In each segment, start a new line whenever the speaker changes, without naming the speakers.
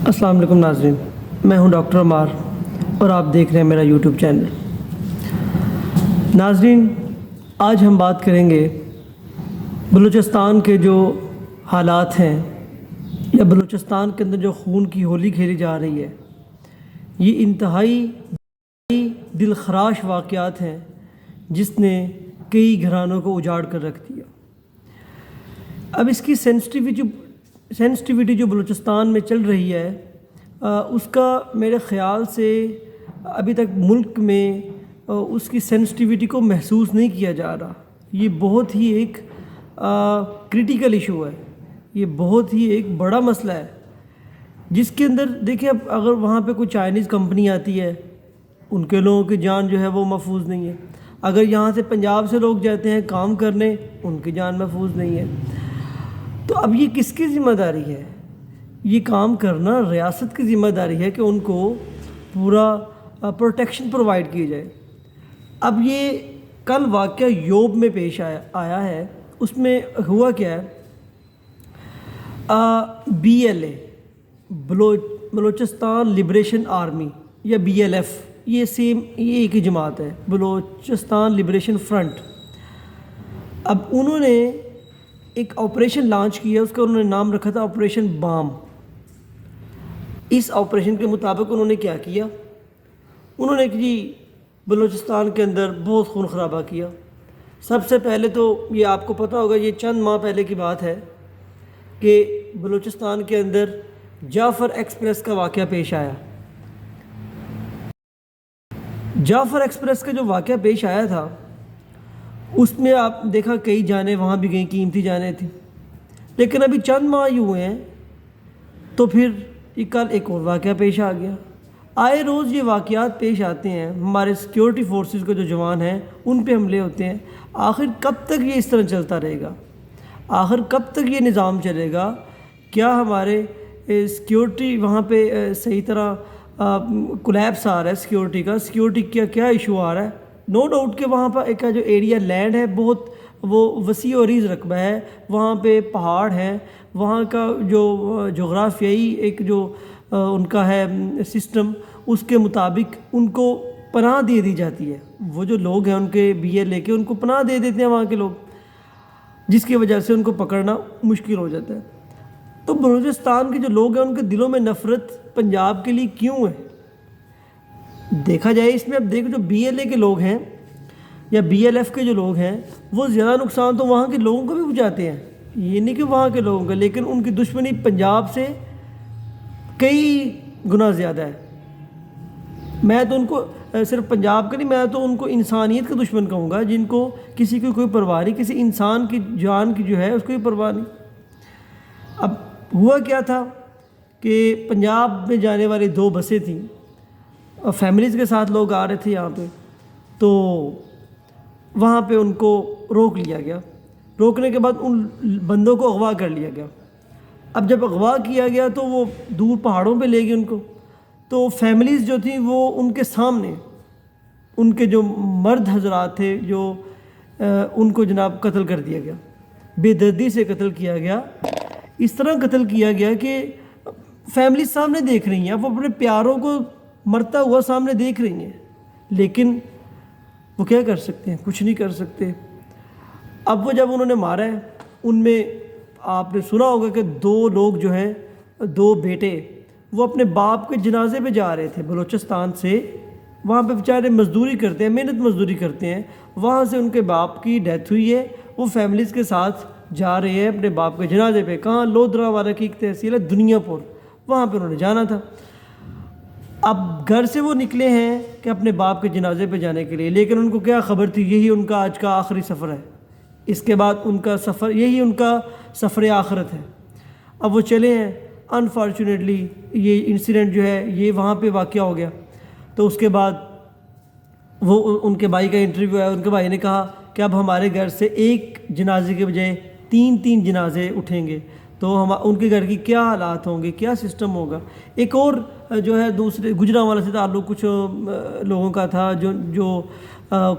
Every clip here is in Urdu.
السلام علیکم ناظرین، میں ہوں ڈاکٹر عمار اور آپ دیکھ رہے ہیں میرا یوٹیوب چینل۔ ناظرین، آج ہم بات کریں گے بلوچستان کے جو حالات ہیں یا بلوچستان کے اندر جو خون کی ہولی کھیلی جا رہی ہے، یہ انتہائی دلخراش واقعات ہیں جس نے کئی گھرانوں کو اجاڑ کر رکھ دیا۔ اب اس کی سینسٹیوٹی جو بلوچستان میں چل رہی ہے، اس کا میرے خیال سے ابھی تک ملک میں اس کی سینسٹیوٹی کو محسوس نہیں کیا جا رہا۔ یہ بہت ہی ایک کریٹیکل ایشو ہے، یہ بہت ہی ایک بڑا مسئلہ ہے جس کے اندر دیکھیں، اب اگر وہاں پہ کوئی چائنیز کمپنی آتی ہے، ان کے لوگوں کی جان جو ہے وہ محفوظ نہیں ہے۔ اگر یہاں سے پنجاب سے لوگ جاتے ہیں کام کرنے، ان کی جان محفوظ نہیں ہے۔ تو اب یہ کس کی ذمہ داری ہے؟ یہ کام کرنا ریاست کی ذمہ داری ہے کہ ان کو پورا پروٹیکشن پرووائڈ کی جائے۔ اب یہ کل واقعہ یوب میں پیش آیا ہے، اس میں ہوا کیا ہے، BLA بلوچستان لبریشن آرمی یا BLF، یہ ایک ہی جماعت ہے، بلوچستان لبریشن فرنٹ۔ اب انہوں نے ایک آپریشن لانچ کیا، اس کا انہوں نے نام رکھا تھا آپریشن بام۔ اس آپریشن کے مطابق انہوں نے کیا کیا؟ انہوں نے بلوچستان کے اندر بہت خون خرابہ کیا۔ سب سے پہلے تو یہ آپ کو پتہ ہوگا، یہ چند ماہ پہلے کی بات ہے کہ بلوچستان کے اندر جعفر ایکسپریس کا واقعہ پیش آیا۔ جعفر ایکسپریس کا جو واقعہ پیش آیا تھا، اس میں آپ دیکھا کئی جانیں وہاں بھی گئیں، قیمتی جانیں تھیں، لیکن ابھی چند ماہ ہی ہوئے ہیں تو پھر یہ کل ایک اور واقعہ پیش آ گیا۔ آئے روز یہ واقعات پیش آتے ہیں، ہمارے سیکیورٹی فورسز کے جو جوان ہیں ان پہ حملے ہوتے ہیں۔ آخر کب تک یہ اس طرح چلتا رہے گا؟ آخر کب تک یہ نظام چلے گا؟ کیا ہمارے سیکیورٹی وہاں پہ صحیح طرح کولیپس آ رہا ہے سیکیورٹی کا کیا ایشو آ رہا ہے؟ نو ڈاؤٹ کہ وہاں پر ایک جو ایریا لینڈ ہے بہت وہ وسیع و عریض رقبہ ہے، وہاں پہ پہاڑ ہیں، وہاں کا جو جغرافیائی ایک جو ان کا ہے سسٹم، اس کے مطابق ان کو پناہ دے دی جاتی ہے۔ وہ جو لوگ ہیں ان کے BLA کے، ان کو پناہ دے دیتے ہیں وہاں کے لوگ، جس کی وجہ سے ان کو پکڑنا مشکل ہو جاتا ہے۔ تو بلوچستان کے جو لوگ ہیں ان کے دلوں میں نفرت پنجاب کے لیے کیوں ہے؟ دیکھا جائے اس میں، اب دیکھو جو BLA کے لوگ ہیں یا BLF کے جو لوگ ہیں، وہ زیادہ نقصان تو وہاں کے لوگوں کو بھی پہنچاتے ہیں، یہ نہیں کہ وہاں کے لوگوں کا، لیکن ان کی دشمنی پنجاب سے کئی گنا زیادہ ہے۔ میں تو ان کو صرف پنجاب کا نہیں، میں تو ان کو انسانیت کا دشمن کہوں گا، جن کو کسی کی کوئی پرواہ نہیں، کسی انسان کی جان کی جو ہے اس کو کوئی پرواہ نہیں۔ اب ہوا کیا تھا کہ پنجاب میں جانے والی 2 بسیں تھیں، فیملیز کے ساتھ لوگ آ رہے تھے یہاں پہ، تو وہاں پہ ان کو روک لیا گیا۔ روکنے کے بعد ان بندوں کو اغوا کر لیا گیا۔ اب جب اغوا کیا گیا تو وہ دور پہاڑوں پہ لے گئے ان کو، تو فیملیز جو تھیں وہ ان کے سامنے، ان کے جو مرد حضرات تھے جو ان کو جناب قتل کر دیا گیا، بے دردی سے قتل کیا گیا۔ اس طرح قتل کیا گیا کہ فیملیز سامنے دیکھ رہی ہیں، وہ اپنے پیاروں کو مرتا ہوا سامنے دیکھ رہی ہیں، لیکن وہ کیا کر سکتے ہیں؟ کچھ نہیں کر سکتے۔ اب وہ جب انہوں نے مارا ہے، ان میں آپ نے سنا ہوگا کہ 2 لوگ جو ہیں، 2 بیٹے، وہ اپنے باپ کے جنازے پہ جا رہے تھے بلوچستان سے، وہاں پہ بیچارے مزدوری کرتے ہیں، محنت مزدوری کرتے ہیں، وہاں سے ان کے باپ کی ڈیتھ ہوئی ہے، وہ فیملیز کے ساتھ جا رہے ہیں اپنے باپ کے جنازے پہ۔ کہاں؟ لودھرا والا کی ایک تحصیل ہے دنیا پور، وہاں پہ انہوں نے جانا تھا۔ اب گھر سے وہ نکلے ہیں کہ اپنے باپ کے جنازے پہ جانے کے لیے، لیکن ان کو کیا خبر تھی؟ یہی ان کا آج کا آخری سفر ہے، اس کے بعد ان کا سفر، یہی ان کا سفر آخرت ہے۔ اب وہ چلے ہیں، انفارچونیٹلی یہ انسیڈنٹ جو ہے یہ وہاں پہ واقع ہو گیا۔ تو اس کے بعد وہ ان کے بھائی کا انٹرویو ہے، ان کے بھائی نے کہا کہ اب ہمارے گھر سے ایک جنازے کے بجائے 3 جنازے اٹھیں گے، تو ان کے گھر کی کیا حالات ہوں گے، کیا سسٹم ہوگا۔ ایک اور جو ہے دوسرے گجرانوالہ سے تعلق کچھ لوگوں کا تھا جو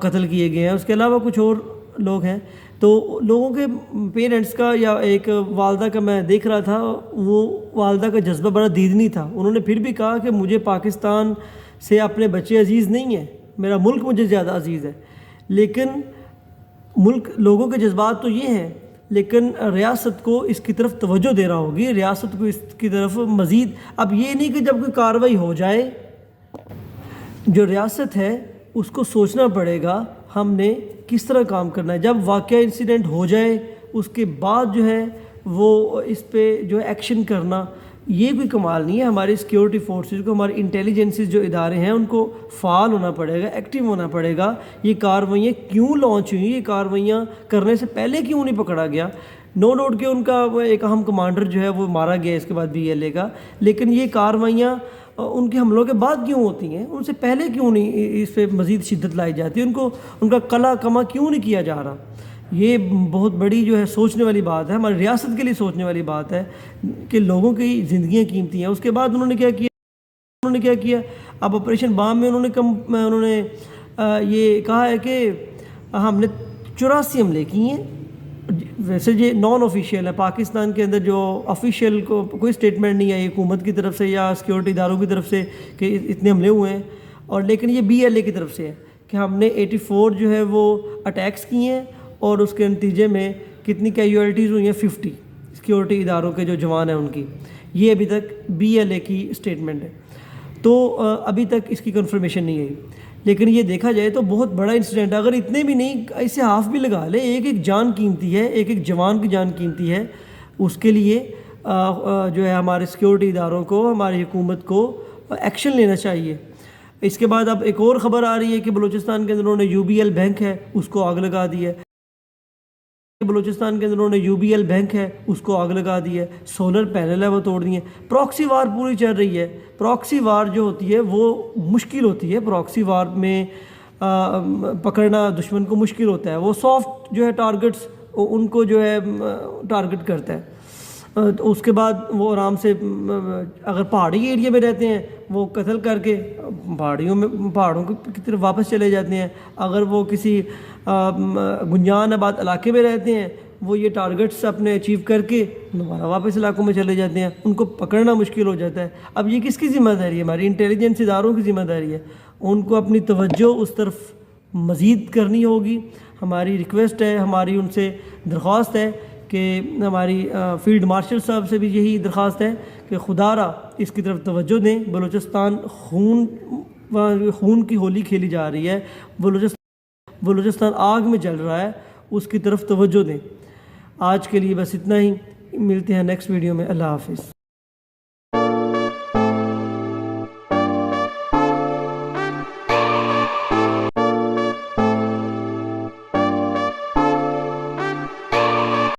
قتل کیے گئے ہیں، اس کے علاوہ کچھ اور لوگ ہیں، تو لوگوں کے پیرنٹس کا یا ایک والدہ کا میں دیکھ رہا تھا، وہ والدہ کا جذبہ بڑا دیدنی تھا. انہوں نے پھر بھی کہا کہ مجھے پاکستان سے اپنے بچے عزیز نہیں ہیں، میرا ملک مجھے زیادہ عزیز ہے. لیکن ملک لوگوں کے جذبات تو یہ ہیں، لیکن ریاست کو اس کی طرف توجہ دینا ہوگی، ریاست کو اس کی طرف مزید. اب یہ نہیں کہ جب کوئی کارروائی ہو جائے، جو ریاست ہے اس کو سوچنا پڑے گا ہم نے کس طرح کام کرنا ہے. جب واقعہ انسیڈنٹ ہو جائے اس کے بعد جو ہے وہ اس پہ جو ایکشن کرنا، یہ کوئی کمال نہیں ہے. ہماری سیکیورٹی فورسز کو، ہمارے انٹیلیجنسز جو ادارے ہیں ان کو فعال ہونا پڑے گا، ایکٹیو ہونا پڑے گا. یہ کارروائیاں کیوں لانچ ہوئیں، یہ کارروائیاں کرنے سے پہلے کیوں نہیں پکڑا گیا؟ نو ڈاؤٹ کہ ان کا ایک اہم کمانڈر جو ہے وہ مارا گیا اس کے بعد BLA کا، لیکن یہ کارروائیاں ان کے حملوں کے بعد کیوں ہوتی ہیں؟ ان سے پہلے کیوں نہیں اس پہ مزید شدت لائی جاتی ہے؟ ان کا قلع کما کیوں نہیں کیا جا رہا؟ یہ بہت بڑی جو ہے سوچنے والی بات ہے، ہماری ریاست کے لیے سوچنے والی بات ہے کہ لوگوں کی زندگیاں قیمتی ہیں. اس کے بعد انہوں نے کیا کیا؟ اب آپریشن بام میں انہوں نے یہ کہا ہے کہ ہم نے 84 حملے کیے ہیں. ویسے یہ نان آفیشیل ہے، پاکستان کے اندر جو آفیشیل کو کوئی سٹیٹمنٹ نہیں آئی حکومت کی طرف سے یا سیکیورٹی اداروں کی طرف سے کہ اتنے حملے ہوئے ہیں. اور لیکن یہ BLA کی طرف سے ہے کہ ہم نے 84 جو ہے وہ اٹیکس کیے ہیں، اور اس کے نتیجے میں کتنی کیجویلٹیز ہوئی ہیں؟ 50 سیکیورٹی اداروں کے جو جوان ہیں ان کی. یہ ابھی تک BLA کی سٹیٹمنٹ ہے. تو ابھی تک اس کی کنفرمیشن نہیں آئی. لیکن یہ دیکھا جائے تو بہت بڑا انسیڈنٹ ہے. اگر اتنے بھی نہیں، اسے ہاف بھی لگا لے، ایک جان قیمتی ہے، ایک جوان کی جان قیمتی ہے. اس کے لیے جو ہے ہمارے سیکیورٹی اداروں کو، ہماری حکومت کو ایکشن لینا چاہیے. اس کے بعد اب ایک اور خبر آ رہی ہے کہ بلوچستان کے اندر انہوں نے UBL بینک ہے اس کو آگ لگا دی ہے. بلوچستان کے اندر انہوں نے UBL بینک ہے اس کو آگ لگا دی ہے. سولر پینل ہے وہ توڑ دی ہیں. پراکسی وار پوری چل رہی ہے. پراکسی وار جو ہوتی ہے وہ مشکل ہوتی ہے. پراکسی وار میں پکڑنا دشمن کو مشکل ہوتا ہے. وہ سافٹ جو ہے ٹارگٹس ان کو جو ہے ٹارگٹ کرتا ہے. اس کے بعد وہ آرام سے اگر پہاڑی ایریا میں رہتے ہیں وہ قتل کر کے پہاڑوں کی طرف واپس چلے جاتے ہیں. اگر وہ کسی گنجان آباد علاقے میں رہتے ہیں وہ یہ ٹارگٹس اپنے اچیو کر کے دوبارہ واپس علاقوں میں چلے جاتے ہیں. ان کو پکڑنا مشکل ہو جاتا ہے. اب یہ کس کی ذمہ داری ہے؟ ہماری انٹیلیجنس اداروں کی ذمہ داری ہے. ان کو اپنی توجہ اس طرف مزید کرنی ہوگی. ہماری ریکویسٹ ہے، ہماری ان سے درخواست ہے کہ ہماری فیلڈ مارشل صاحب سے بھی یہی درخواست ہے کہ خدا را اس کی طرف توجہ دیں. بلوچستان خون کی ہولی کھیلی جا رہی ہے. بلوچستان آگ میں جل رہا ہے، اس کی طرف توجہ دیں. آج کے لیے بس اتنا ہی. ملتے ہیں نیکسٹ ویڈیو میں. اللہ حافظ.